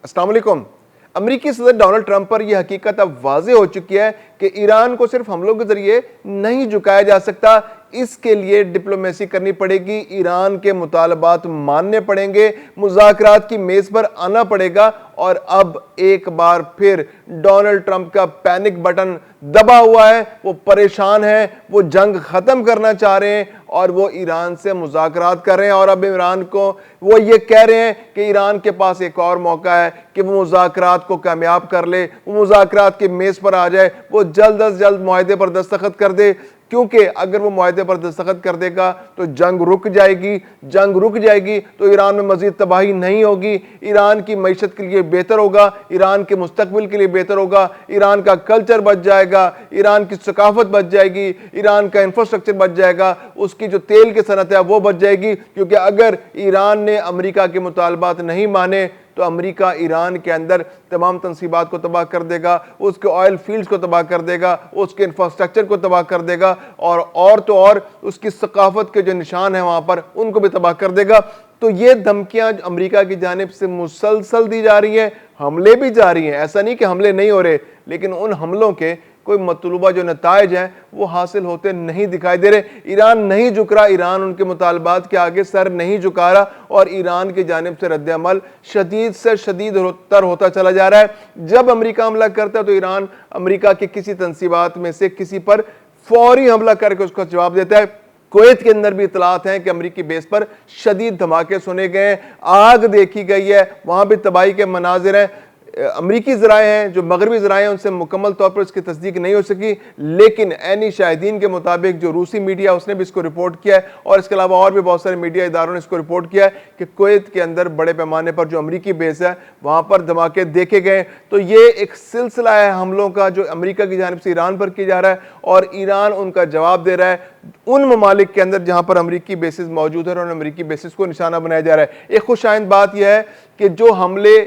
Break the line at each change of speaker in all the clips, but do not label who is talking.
السلام علیکم۔ امریکی صدر ڈونلڈ ٹرمپ پر یہ حقیقت اب واضح ہو چکی ہے کہ ایران کو صرف حملوں کے ذریعے نہیں جھکایا جا سکتا، اس کے لیے ڈپلومیسی کرنی پڑے گی، ایران کے مطالبات ماننے پڑیں گے، مذاکرات کی میز پر آنا پڑے گا۔ اور اب ایک بار پھر ڈونلڈ ٹرمپ کا پینک بٹن دبا ہوا ہے، وہ پریشان ہے، وہ جنگ ختم کرنا چاہ رہے ہیں اور وہ ایران سے مذاکرات کر رہے ہیں۔ اور اب ایران کو وہ یہ کہہ رہے ہیں کہ ایران کے پاس ایک اور موقع ہے کہ وہ مذاکرات کو کامیاب کر لے، وہ مذاکرات کی میز پر آ جائے، وہ جلد از جلد معاہدے پر دستخط کر دے، کیونکہ اگر وہ معاہدے پر دستخط کر دے گا تو جنگ رک جائے گی تو ایران میں مزید تباہی نہیں ہوگی، ایران کی معیشت کے لیے بہتر ہوگا، ایران کے مستقبل کے لیے بہتر ہوگا، ایران کا کلچر بچ جائے گا، ایران کی ثقافت بچ جائے گی، ایران کا انفراسٹرکچر بچ جائے گا، اس کی جو تیل کی صنعت ہے وہ بچ جائے گی۔ کیونکہ اگر ایران نے امریکہ کے مطالبات نہیں مانے تو امریکہ ایران کے اندر تمام تنصیبات کو تباہ کر دے گا، اس کے آئل فیلڈز کو تباہ کر دے گا، اس کے انفراسٹرکچر کو تباہ کر دے گا، اور اس کی ثقافت کے جو نشان ہیں وہاں پر ان کو بھی تباہ کر دے گا۔ تو یہ دھمکیاں امریکہ کی جانب سے مسلسل دی جا رہی ہیں، حملے بھی جاری ہیں، ایسا نہیں کہ حملے نہیں ہو رہے، لیکن ان حملوں کے کوئی مطلوبہ جو نتائج ہیں وہ حاصل ہوتے نہیں دکھائی دے رہے۔ ایران نہیں جھک رہا، ایران ان کے مطالبات کے آگے سر نہیں جھکا رہا، اور ایران کی جانب سے رد عمل شدید سے شدید تر ہوتا چلا جا رہا ہے۔ جب امریکہ حملہ کرتا ہے تو ایران امریکہ کے کسی تنصیبات میں سے کسی پر فوری حملہ کر کے اس کا جواب دیتا ہے۔ کویت کے اندر بھی اطلاعات ہیں کہ امریکی بیس پر شدید دھماکے سنے گئے ہیں، آگ دیکھی گئی ہے، وہاں بھی تباہی کے مناظر ہیں۔ امریکی ذرائع ہیں، جو مغربی ذرائع ہیں، ان سے مکمل طور پر اس کی تصدیق نہیں ہو سکی، لیکن عینی شاہدین کے مطابق جو روسی میڈیا اس نے بھی اس کو رپورٹ کیا ہے، اور اس کے علاوہ اور بھی بہت سارے میڈیا اداروں نے اس کو رپورٹ کیا ہے کہ کویت کے اندر بڑے پیمانے پر جو امریکی بیس ہے وہاں پر دھماکے دیکھے گئے۔ تو یہ ایک سلسلہ ہے حملوں کا جو امریکہ کی جانب سے ایران پر کیا جا رہا ہے، اور ایران ان کا جواب دے رہا ہے ان ممالک کے اندر جہاں پر امریکی بیسز موجود ہے، اور ان امریکی بیسز کو نشانہ بنایا جا رہا ہے۔ ایک خوش آئند بات یہ ہے کہ جو حملے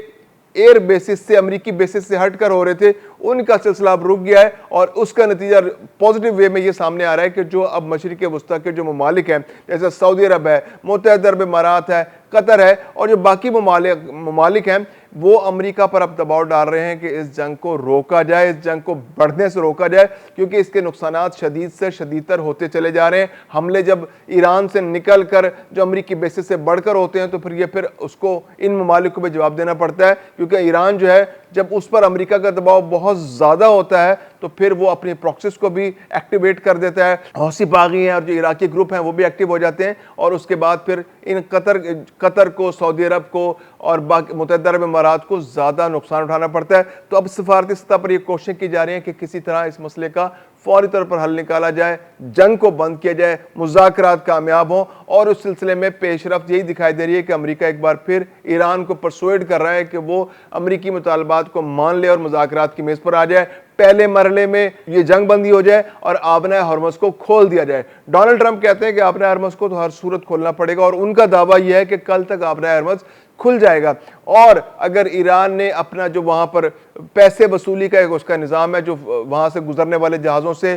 ایئر بیسز سے، امریکی بیسز سے ہٹ کر ہو رہے تھے، ان کا سلسلہ اب رک گیا ہے، اور اس کا نتیجہ پازیٹیو وے میں یہ سامنے آ رہا ہے کہ جو اب مشرق وسطیٰ کے جو ممالک ہیں، جیسے سعودی عرب ہے، متحدہ عرب امارات ہے، قطر ہے، اور جو باقی ممالک ہیں، وہ امریکہ پر اب دباؤ ڈال رہے ہیں کہ اس جنگ کو روکا جائے، اس جنگ کو بڑھنے سے روکا جائے، کیونکہ اس کے نقصانات شدید سے شدید تر ہوتے چلے جا رہے ہیں۔ حملے جب ایران سے نکل کر جو امریکی بیسز سے بڑھ کر ہوتے ہیں تو پھر اس کو ان ممالک کو بھی جواب دینا پڑتا ہے، کیونکہ ایران جو ہے جب اس پر امریکہ کا دباؤ بہت زیادہ ہوتا ہے تو پھر وہ اپنی پراکسیز کو بھی ایکٹیویٹ کر دیتا ہے، حوثی باغی ہیں اور جو عراقی گروپ ہیں وہ بھی ایکٹیو ہو جاتے ہیں، اور اس کے بعد پھر ان قطر کو، سعودی عرب کو اور متحدہ عرب امارات کو زیادہ نقصان اٹھانا پڑتا ہے۔ تو اب سفارتی سطح پر یہ کوششیں کی جا رہی ہیں کہ کسی طرح اس مسئلے کا فوری طور پر حل نکالا جائے، جنگ کو بند کیا جائے، مذاکرات کامیاب ہوں، اور اس سلسلے میں پیش رفت یہی دکھائی دے رہی ہے کہ امریکہ ایک بار پھر ایران کو پرسویڈ کر رہا ہے کہ وہ امریکی مطالبات کو مان لے اور مذاکرات کی میز پر آ جائے، پہلے مرحلے میں یہ جنگ بندی ہو جائے اور آبنۂ ہرمز کو کھول دیا جائے۔ ڈونلڈ ٹرمپ کہتے ہیں کہ آبنۂ ہرمز کو تو ہر صورت کھولنا پڑے گا، اور ان کا دعویٰ یہ ہے کہ کل تک آبنۂ ہرمز کھل جائے گا، اور اگر ایران نے اپنا جو وہاں پر پیسے وصولی کا ایک اس کا نظام ہے، جو وہاں سے گزرنے والے جہازوں سے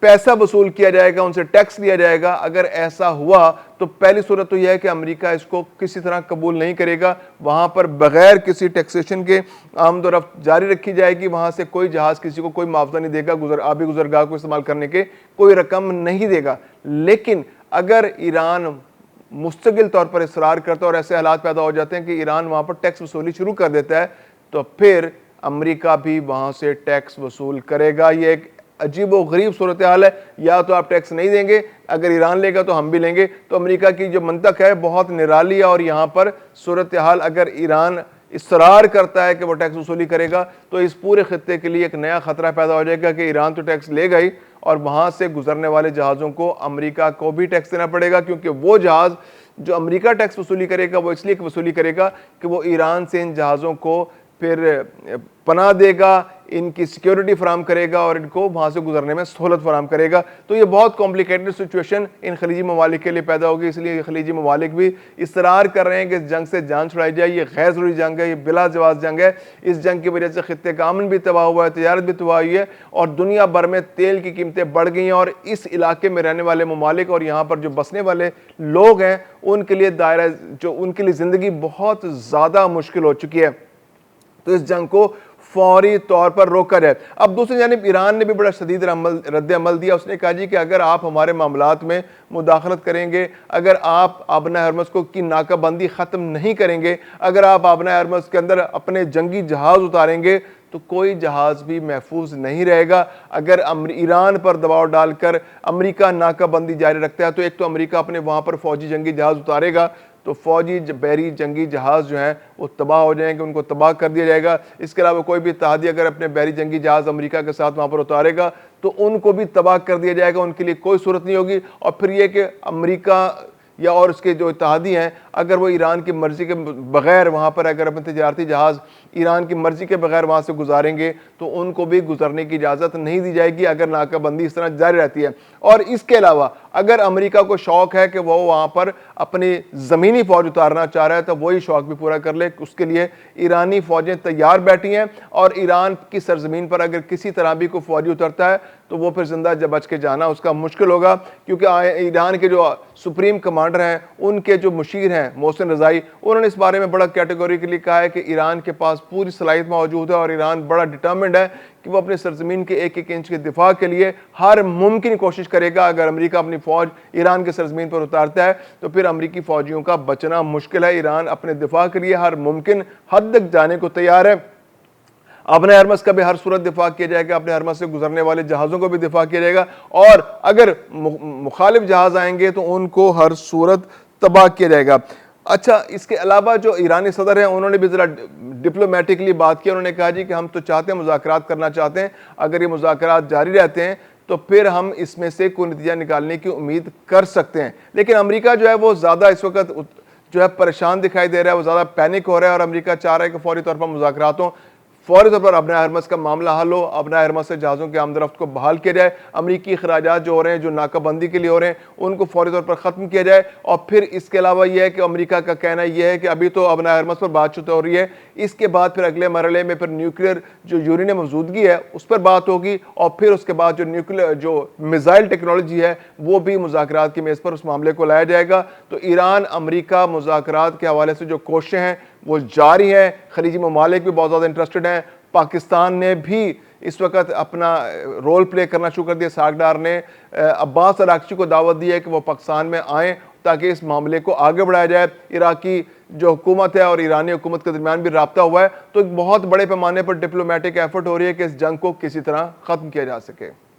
پیسہ وصول کیا جائے گا، ان سے ٹیکس لیا جائے گا، اگر ایسا ہوا تو پہلی صورت تو یہ ہے کہ امریکہ اس کو کسی طرح قبول نہیں کرے گا، وہاں پر بغیر کسی ٹیکسیشن کے آمد و رفت جاری رکھی جائے گی، وہاں سے کوئی جہاز کسی کو کوئی معاوضہ نہیں دے گا، آبی گزرگاہ کو استعمال کرنے کے کوئی رقم نہیں دے گا۔ لیکن اگر ایران مستقل طور پر اصرار کرتا ہے اور ایسے حالات پیدا ہو جاتے ہیں کہ ایران وہاں پر ٹیکس وصولی شروع کر دیتا ہے، تو پھر امریکہ بھی وہاں سے ٹیکس وصول کرے گا۔ یہ ایک عجیب و غریب صورتحال ہے، یا تو آپ ٹیکس نہیں دیں گے، اگر ایران لے گا تو ہم بھی لیں گے۔ تو امریکہ کی جو منطق ہے بہت نرالی ہے، اور یہاں پر صورتحال اگر ایران اصرار کرتا ہے کہ وہ ٹیکس وصولی کرے گا تو اس پورے خطے کے لیے ایک نیا خطرہ پیدا ہو جائے گا کہ ایران تو ٹیکس لے گئی، اور وہاں سے گزرنے والے جہازوں کو امریکہ کو بھی ٹیکس دینا پڑے گا، کیونکہ وہ جہاز جو امریکہ ٹیکس وصولی کرے گا وہ اس لیے وصولی کرے گا کہ وہ ایران سے ان جہازوں کو پھر پناہ دے گا، ان کی سیکیورٹی فراہم کرے گا، اور ان کو وہاں سے گزرنے میں سہولت فراہم کرے گا۔ تو یہ بہت کمپلیکیٹڈ سچویشن ان خلیجی ممالک کے لیے پیدا ہوگی، اس لیے یہ خلیجی ممالک بھی اصرار کر رہے ہیں کہ اس جنگ سے جان چھڑائی جائے۔ یہ غیر ضروری جنگ ہے، یہ بلا جواز جنگ ہے، اس جنگ کی وجہ سے خطے کا امن بھی تباہ ہوا ہے، تجارت بھی تباہ ہوئی ہے، اور دنیا بھر میں تیل کی قیمتیں بڑھ گئی ہیں، اور اس علاقے میں رہنے والے ممالک اور یہاں پر جو بسنے والے لوگ ہیں ان کے لیے ان کے لیے زندگی بہت زیادہ مشکل ہو چکی ہے۔ تو اس جنگ کو فوری طور پر روکا جائے۔ اب دوسری جانب ایران نے بھی بڑا شدید رد عمل دیا۔ اس نے کہا جی کہ اگر آپ ہمارے معاملات میں مداخلت کریں گے، اگر آپ آبنائے ہرمز کی ناکہ بندی ختم نہیں کریں گے، اگر آپ آبنائے ہرمز کے اندر اپنے جنگی جہاز اتاریں گے تو کوئی جہاز بھی محفوظ نہیں رہے گا۔ اگر ایران پر دباؤ ڈال کر امریکہ ناکہ بندی جاری رکھتا ہے تو ایک تو امریکہ اپنے وہاں پر فوجی جنگی جہاز اتارے گا تو فوجی بحری جنگی جہاز جو ہیں وہ تباہ ہو جائیں گے، ان کو تباہ کر دیا جائے گا۔ اس کے علاوہ کوئی بھی اتحادی اگر اپنے بحری جنگی جہاز امریکہ کے ساتھ وہاں پر اتارے گا تو ان کو بھی تباہ کر دیا جائے گا، ان کے لیے کوئی صورت نہیں ہوگی۔ اور پھر یہ کہ امریکہ یا اور اس کے جو اتحادی ہیں اگر وہ ایران کی مرضی کے بغیر وہاں پر اگر اپنے تجارتی جہاز ایران کی مرضی کے بغیر وہاں سے گزاریں گے تو ان کو بھی گزرنے کی اجازت نہیں دی جائے گی اگر ناکہ بندی اس طرح جاری رہتی ہے۔ اور اس کے علاوہ اگر امریکہ کو شوق ہے کہ وہ وہاں پر اپنی زمینی فوج اتارنا چاہ رہا ہے تو وہی شوق بھی پورا کر لے۔ اس کے لیے ایرانی فوجیں تیار بیٹھی ہیں، اور ایران کی سرزمین پر اگر کسی طرح بھی کوئی فوجی اترتا ہے تو وہ پھر زندہ بچ کے جانا اس کا مشکل ہوگا، کیونکہ ایران کے جو سپریم کمانڈر ہیں، ان کے جو مشیر ہیں محسن رضائی، انہوں نے اس بارے میں بڑا کیٹیگوری کے لیے کہا ہے کہ ایران کے پاس پوری صلاحیت موجود ہے اور ایران بڑا ڈٹرمنڈ ہے کہ وہ اپنی سرزمین کے ایک ایک انچ کے دفاع کے لیے ہر ممکن کوشش کرے گا۔ اگر امریکہ اپنی فوج ایران کے سرزمین پر اتارتا ہے تو پھر امریکی فوجیوں کا بچنا مشکل ہے۔ ایران اپنے دفاع کے لیے ہر ممکن حد تک جانے کو تیار ہے۔ اپنے ہرمز کا بھی ہر صورت دفاع کیا جائے گا، اپنے ہرمز سے گزرنے والے جہازوں کو بھی دفاع کیا جائے گا، اور اگر مخالف جہاز آئیں گے تو ان کو ہر صورت تباہ کیا جائے گا۔ اچھا، اس کے علاوہ جو ایرانی صدر ہیں انہوں نے بھی ذرا ڈپلومیٹکلی بات کی۔ انہوں نے کہا جی کہ ہم تو چاہتے ہیں، مذاکرات کرنا چاہتے ہیں، اگر یہ مذاکرات جاری رہتے ہیں تو پھر ہم اس میں سے کوئی نتیجہ نکالنے کی امید کر سکتے ہیں۔ لیکن امریکہ جو ہے وہ زیادہ اس وقت جو ہے پریشان دکھائی دے رہا ہے، وہ زیادہ پینک ہو رہا ہے، اور امریکہ چاہ رہا ہے کہ فوری طور پر مذاکرات ہوں، فوری طور پر ابنائے ہرمز کا معاملہ حل ہو، ابنائے ہرمز سے جہازوں کے آمد و رفت کو بحال کیا جائے، امریکی اخراجات جو ہو رہے ہیں، جو ناکہ بندی کے لیے ہو رہے ہیں، ان کو فوری طور پر ختم کیا جائے۔ اور پھر اس کے علاوہ یہ ہے کہ امریکہ کا کہنا یہ ہے کہ ابھی تو ابنائے ہرمز پر بات چیت ہو رہی ہے، اس کے بعد پھر اگلے مرحلے میں پھر نیوکلیر جو یورینیم موجودگی ہے اس پر بات ہوگی، اور پھر اس کے بعد جو نیوکلیر جو میزائل ٹیکنالوجی ہے وہ بھی مذاکرات کی میز پر اس معاملے کو لایا جائے گا۔ تو ایران امریکہ مذاکرات کے حوالے سے جو کوششیں ہیں وہ جاری ہیں، خلیجی ممالک بھی بہت زیادہ انٹرسٹڈ ہیں۔ پاکستان نے بھی اس وقت اپنا رول پلے کرنا شروع کر دیا۔ ساکھڈار نے عباس اراغچی کو دعوت دی ہے کہ وہ پاکستان میں آئیں تاکہ اس معاملے کو آگے بڑھایا جائے۔ عراقی جو حکومت ہے اور ایرانی حکومت کے درمیان بھی رابطہ ہوا ہے، تو ایک بہت بڑے پیمانے پر ڈپلومیٹک ایفرٹ ہو رہی ہے کہ اس جنگ کو کسی طرح ختم کیا جا سکے۔